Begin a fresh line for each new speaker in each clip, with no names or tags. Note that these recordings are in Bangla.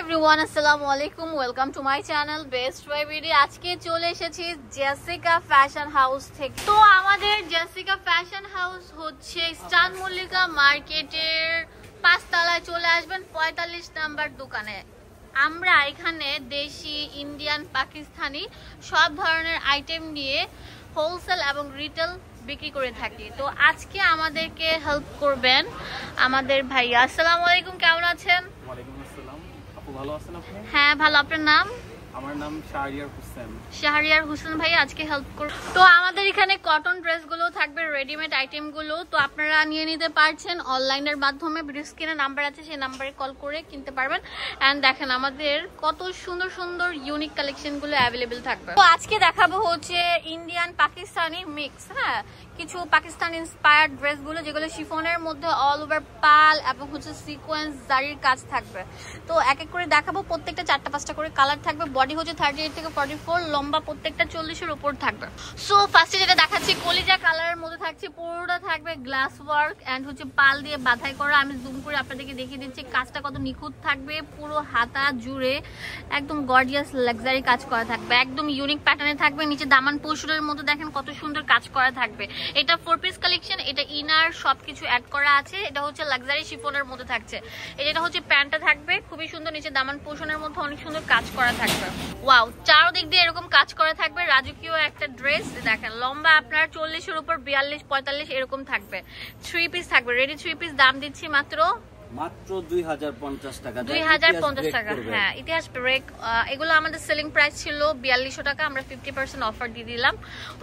এভরিওয়ান, আসসালামু আলাইকুম। Welcome to my channel best buy BD. আজকে চলে এসেছি জেসিকা ফ্যাশন হাউস থেকে। তো আমাদের জেসিকা ফ্যাশন হাউস হচ্ছে স্টান মল্লিকা মার্কেটের 5 তলায়। চলে আসবেন 45 নাম্বার দোকানে। আমরা এখানে দেশি, ইন্ডিয়ান, পাকিস্তানি সব ধরনের আইটেম নিয়ে হোলসেল এবং রিটেল বিক্রি করে থাকি। তো আজকে আমাদেরকে হেল্প করবেন আমাদের ভাইয়া। আসসালামু আলাইকুম, কেমন আছেন?
ওয়ালাইকুম আসসালাম। আপু ভালো আছেন আপনি?
হ্যাঁ ভালো। আপনার নাম?
আমার নাম শাহরিয়ার হোসেন।
শাহরিয়ার হোসেন ভাই আজকে হেল্প করব। তো আমাদের এখানে কটন ড্রেসগুলো থাকবে, রেডিমেড আইটেমগুলো। তো আপনারা নিয়ে নিতে পারছেন অনলাইনের মাধ্যমে। ভিডিও স্ক্রিনে নাম্বার আছে, সেই নাম্বারে কল করে কিনতে পারবেন। এন্ড দেখেন আমাদের কত সুন্দর সুন্দর ইউনিক কালেকশনগুলো অ্যাভেলেবেল থাকবে। তো আজকে দেখাবো হচ্ছে ইন্ডিয়ান পাকিস্তানি মিক্স। হ্যাঁ, কিছু পাকিস্তানি ইন্সপায়ার্ড ড্রেসগুলো যেগুলো শিফনের মধ্যে অল ওভার পাল এবং হচ্ছে সিকোয়েন্স জারির কাজ থাকবে। তো এক এক করে দেখাবো। প্রত্যেকটা 4টা-5টা করে কালার থাকবে। বডি হচ্ছে 38 থেকে 44, লম্বা প্রত্যেকটা 40-এর উপর থাকবে। সো ফার্স্টে যেটা দেখাচ্ছি কলিজা কালারের মধ্যে থাকছে, পুরোটা থাকবে গ্লাস ওয়ার্ক এন্ড হচ্ছে পাল দিয়ে বাঁধাই করা। আমি জুম করে আপনাদেরকে দেখিয়ে দিচ্ছি কাজটা কত নিখুঁত থাকবে। পুরো হাতা জুড়ে একদম গর্জিয়াস লাক্সারি কাজ করা থাকবে, একদম ইউনিক প্যাটার্নে থাকবে। নিচে দামান পোর্শনের মধ্যে দেখেন কত সুন্দর কাজ করা থাকবে। এটা 4 পিস কালেকশন, এটা ইনার সবকিছু অ্যাড করা আছে। এটা হচ্ছে লাক্সারি শিফনের মধ্যে থাকছে। এটা হচ্ছে প্যান্টটা থাকবে খুবই সুন্দর, নিচে দামান পোর্শনের মধ্যে অনেক সুন্দর কাজ করা থাকবে। ওয়াও, চারদিক দিয়ে এরকম কাজ করা থাকবে। রাজকীয় একটা ড্রেস দেখেন, লম্বা আপনার 40-এর উপর 42-45 এরকম থাকবে। 3 পিস থাকবে, রেডি 3 পিস। দাম দিচ্ছি মাত্র
2050 টাকা।
2050 টাকা। হ্যাঁ, ইতিহাস ব্রেক। এগুলো আমাদের সেলিং প্রাইস ছিল 4200 টাকা, আমরা 50% অফার দিয়ে দিলাম।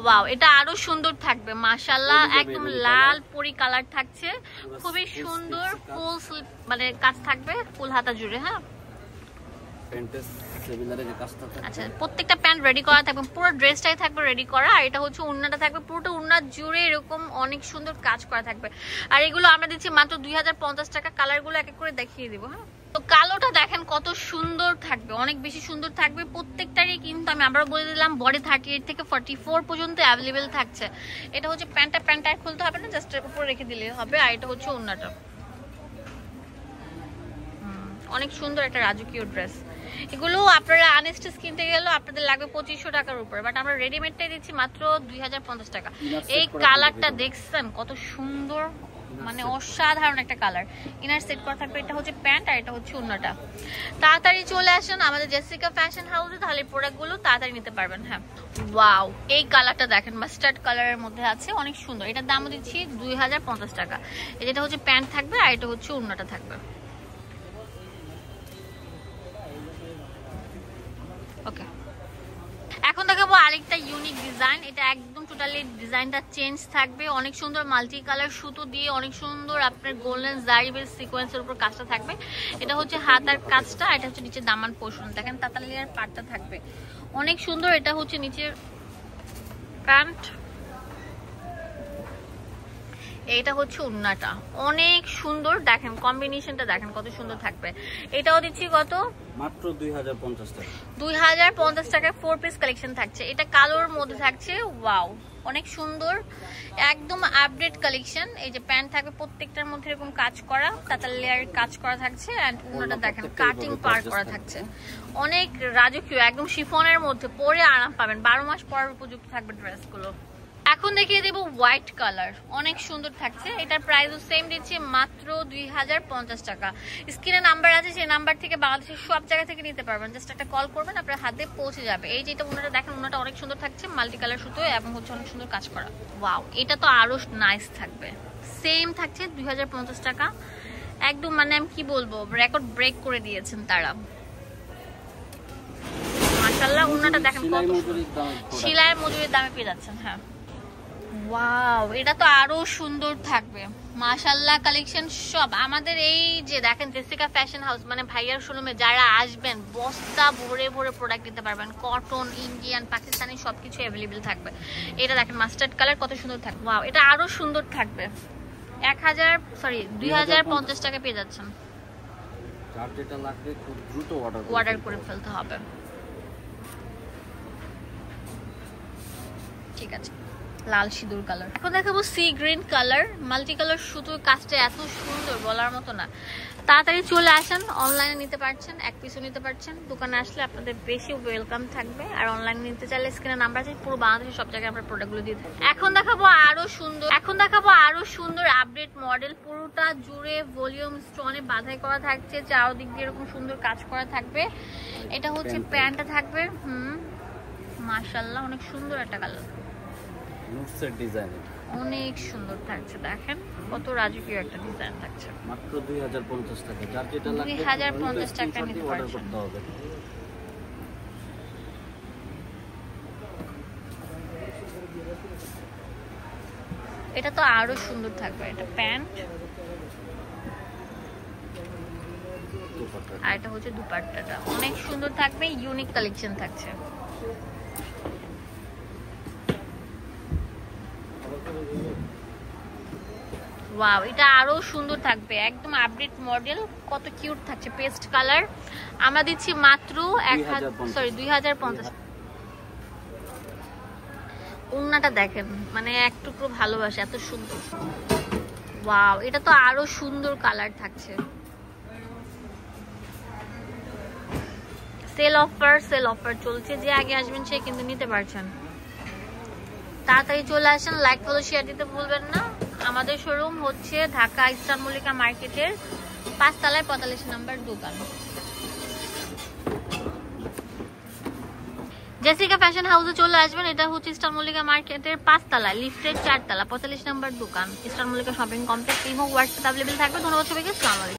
ওয়াও, এটা আরো সুন্দর থাকবে মাশাআল্লাহ। একদম লাল পরি কালার থাকছে, খুবই সুন্দর। ফুল স্লিভ মানে কাজ থাকবে, ফুল হাতা জুড়ে। হ্যাঁ, আচ্ছা, প্রত্যেকটা প্যান্ট রেডি করা থাকবে, পুরো ড্রেসটাই থাকবে রেডি করা। আর এটা হচ্ছে ওড়নাটা থাকবে, পুরোটা ওড়না জুড়ে এরকম অনেক সুন্দর কাজ করা থাকবে। আর এগুলো আমরা দিচ্ছি মাত্র 2050 টাকা। কালারগুলো এক এক করে দেখিয়ে দিব। হ্যাঁ, তো কালোটা দেখেন কত সুন্দর থাকবে, অনেক বেশি সুন্দর থাকবে প্রত্যেকটারই। কিন্তু আমি আবার বলে দিলাম বডি 38 থেকে 44 পর্যন্ত অ্যাভেলেবেল থাকছে। এটা হচ্ছে প্যান্টটা খুলতে হবে না, জাস্ট এর উপর রেখে দিলে হবে। আর এটা হচ্ছে ওড়নাটা, অনেক সুন্দর একটা রাজকীয় ড্রেস। এগুলো আপনারা আনস্টিচ কিনতে গেলেও আপনাদের লাগবে 2500 টাকার উপর, বাট আমরা রেডিমেডটাই দিচ্ছি মাত্র 2050 টাকা। এই কালারটা দেখছেন কত সুন্দর, মানে অসাধারণ একটা কালার। ইনার সেট করা থাকবে। এটা হচ্ছে প্যান্ট আর এটা হচ্ছে ওড়নাটা। তাড়াতাড়ি চলে আসেন আমাদের জেসিকা ফ্যাশন হাউসে, তাহলে প্রোডাক্টগুলো তাড়াতাড়ি নিতে পারবেন। হ্যাঁ, ওয়াও, এই কালারটা দেখেন মাস্টার্ড কালারের মধ্যে আছে, অনেক সুন্দর। এটার দাম দিচ্ছি 2050 টাকা। এটা হচ্ছে প্যান্ট থাকবে আর এটা হচ্ছে ওড়নাটা থাকবে। ওকে, এখন দেখাবো আরেকটা ইউনিক ডিজাইন। এটা একদম টোটালি ডিজাইনটা চেঞ্জ থাকবে, অনেক সুন্দর মাল্টি কালার সুতো দিয়ে অনেক সুন্দর আপনার গোল্ডেন জারি বেস সিকোয়েন্সের উপর কাজটা থাকবে। এটা হচ্ছে হাতার কাজটা, এটা হচ্ছে নিচে দামান পোর্শন দেখেন তাতালিয়ার পাটটা থাকবে, অনেক সুন্দর। এটা হচ্ছে নিচের প্যান্ট, এইটা হচ্ছে ওড়নাটা, অনেক সুন্দর। দেখেন কম্বিনেশনটা দেখেন কত সুন্দর থাকবে। এটাও দিচ্ছি কত?
মাত্র 2050 টাকা।
2050 টাকায় 4 পিস কালেকশন থাকছে। এটা কালোর মধ্যে থাকছে। ওয়াও, অনেক সুন্দর, একদম আপডেট কালেকশন। এই যে প্যান্ট থাকবে প্রত্যেকটার মধ্যে এরকম কাজ করা, তাতার লেয়ার কাজ করা থাকছে। এন্ড ওড়নাটা দেখেন কাটিং পার করা থাকছে, অনেক রাজকীয়, একদম শিফনের মধ্যে পরে আরাম পাবেন। 12 মাস পরার উপযুক্ত থাকবে ড্রেসগুলো। এখন দেখিয়ে দেবো হোয়াইট কালার, অনেক সুন্দর থাকছে। এটার প্রাইসও সেম দিচ্ছি মাত্র 2050 টাকা। স্ক্রিনে নাম্বার আছে, সেই নাম্বার থেকে বাংলাদেশের সব জায়গা থেকে নিতে পারবেন। জাস্ট একটা কল করবেন, আপনার হাতে পৌঁছে যাবে। এই যেটা ওনাটা দেখেন, ওনাটা অনেক সুন্দর থাকছে, মাল্টি কালার সুতো এবং হচ্ছে অনেক সুন্দর কাজ করা। ওয়াও, এটা তো আরো নাইস থাকবে। সেম থাকছে 2050 টাকা। একদম মানে আমি কি বলবো, রেকর্ড ব্রেক করে দিয়েছেন তারা মাশাআল্লাহ। ওনাটা দেখেন কত সেলাই মজুরির দামে পেয়ে যাচ্ছেন। হ্যাঁ, ওয়াও, এটা তো আরো সুন্দর থাকবে মাশাআল্লাহ। কালেকশন সব আমাদের এই যে দেখেন জেসিকা ফ্যাশন হাউস মানে ভাইয়ার শোরুমে যারা আসবেন বস্তা ভরে ভরে প্রোডাক্ট দিতে পারবেন। কটন, ইন্ডিয়ান, পাকিস্তানি সবকিছু অ্যাভেলেবেল থাকবে। এটা দেখেন মাস্টার্ড কালার কত সুন্দর থাকবে। ওয়াও, এটা আরো সুন্দর থাকবে। 2050 টাকা পেয়ে যাচ্ছেন।
যার যেটা লাগবে খুব দ্রুত
অর্ডার করে ফেলতে হবে। ঠিক আছে, লাল সিঁদুর কালার। এখন দেখাবো sea green colour, multi colour সুতো, কাজটা এত সুন্দর বলার মতো না। তাড়াতাড়ি চলে আসেন, অনলাইনে নিতে পারছেন, এক পিসও নিতে পারছেন। দোকানে আসলে আপনাদের বেশি ওয়েলকাম থাকবে। আর অনলাইনে নিতে চাইলে স্ক্রিনে নাম্বার আছে, পুরো বাংলাদেশের সব জায়গায় আমরা প্রোডাক্টগুলো দিয়ে দিই। এখন দেখাবো আরো সুন্দর আপডেট মডেল, পুরোটা জুড়ে ভলিউম স্টোনে বাঁধাই করা থাকছে, চারদিক দিয়ে এরকম সুন্দর কাজ করা থাকবে। এটা হচ্ছে প্যান্টটা থাকবে, মাশাআল্লাহ অনেক সুন্দর একটা কালার,
নুটসের ডিজাইন,
অনেক সুন্দর থাকছে। দেখেন কত রাজকীয় একটা ডিজাইন থাকছে।
মাত্র 2050 টাকা। যার যেটা লাগবে
2050 টাকা নিতে
অর্ডার
পারছেন।
করতে হবে।
এটা তো আরো সুন্দর থাকবে, এটা প্যান্ট আর এটা হচ্ছে দুপাট্টাটা, অনেক সুন্দর থাকবে, ইউনিক কালেকশন থাকছে। ওয়াও, এটা আরো সুন্দর থাকবে, একদম আপডেট মডেল, কত কিউট থাকছে, পেস্ট কালার। আমরা দিচ্ছি মাত্র 2050। ওড়নাটা দেখেন, মানে এক টুকরো ভালোবাসা, এত সুন্দর। ওয়াও, এটা তো আরো সুন্দর কালার থাকছে। সেল অফার চলছে, যে আগে আসবেন সে কিন্তু নিতে পারছেন। তাড়াতাড়ি চলে আসেন, লাইক ফলো শেয়ার দিতে ভুলবেন না। আমাদের শোরুম হচ্ছে ঢাকা ইস্টার্ন মল্লিকা মার্কেটের 5 তলায় 45 নম্বর দোকান। জেসিকা ফ্যাশন হাউসে চলে আসবেন, এটা হচ্ছে ইস্টার্ন মল্লিকা মার্কেটের 5 তলায়, লিফটের 4 তলা, 45 নম্বর দোকান, eastern Mallika shopping complex. Imo WhatsApp available থাকবে। ধন্যবাদ সবাইকে, আসসালামু আলাইকুম।